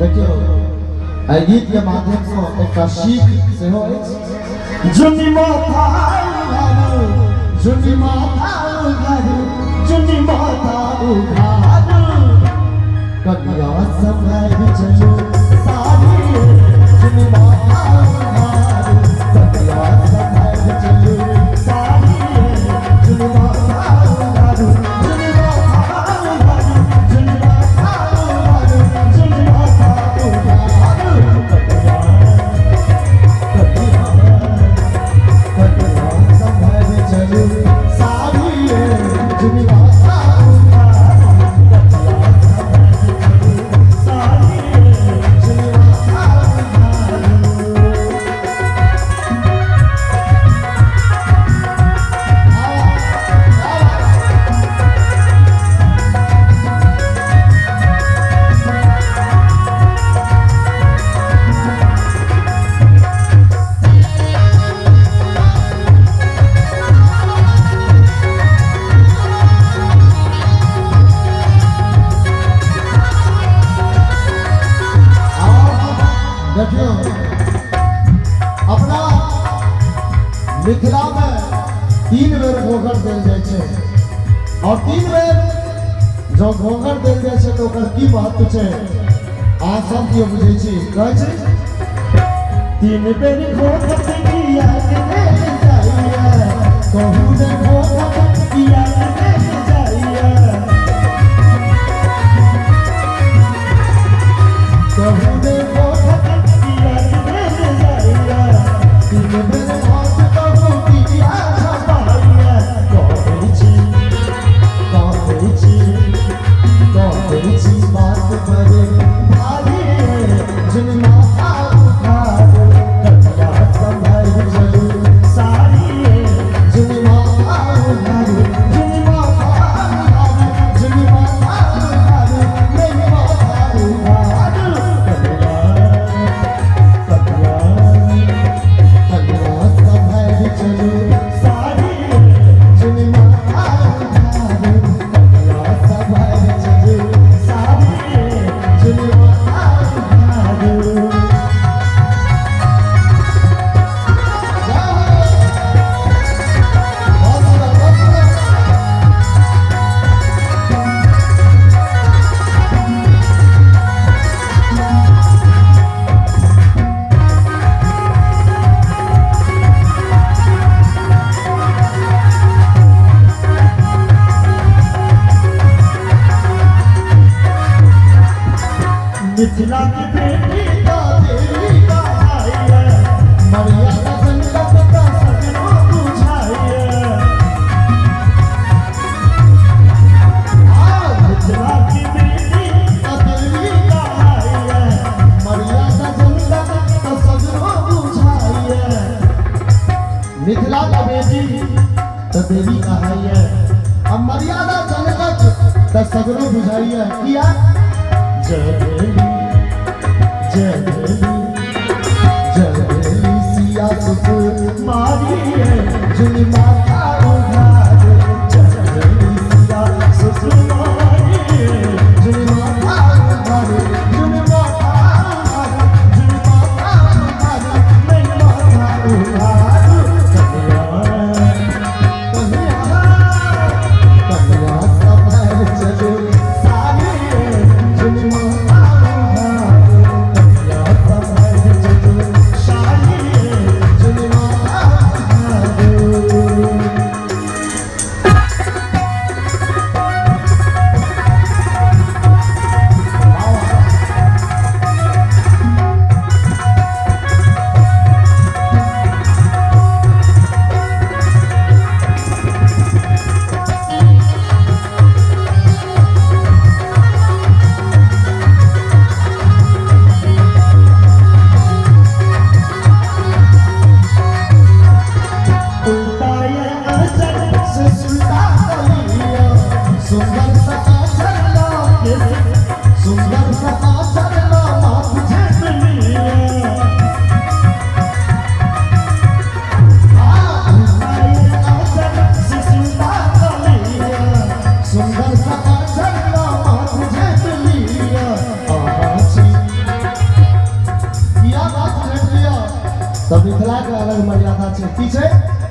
देखियो एहि गीत के माध्यम से एकटा सीख सेहो अछि। जुनी माथा उघारू, जुनी माथा उघारू, जुनी माथा उघारू, कनिया संभाल चलो सारी, जुनी माथा उघारू, कनिया संभाल चलो सारी, जुनी माथा उघारू, जुनी माथा उघारू, जुनी माथा उघारू, जुनी माथा उघारू, कनिया संभाल चलो सारी, जुनी माथा अपना मिथिला में 3 बेर घोघर देल जाय छै और 3 बेर जो घोघर देल जाय छै तो ओकर की महत्व छै अहाँ सब केओ बुझै छी। कहै छै 3 बेर घोघर किया देल जाइए, कहू ने घोघर किया देल जाइए, कहू ने मिथिला की बेटी का देवी का भाई है, मर्यादा संकट का सजनो बुझाइए। मिथिला की बेटी का देवी का भाई है, मर्यादा संकट का सजनो बुझाइए। मिथिला का बेटी तो देवी का भाई है, अब मर्यादा संकट का सजनो बुझाइए। किया जगली सिया सुख मारी है, जुनी माथा उघारू, जगली सिया सुख मारी है, जुनी माथा उघारू, जुनी माथा उघारू, जुनी माथा उघारू, नहीं माथा उघारू, कनिया संभाल चलो सारी, जुनी माथा कथा छै की छै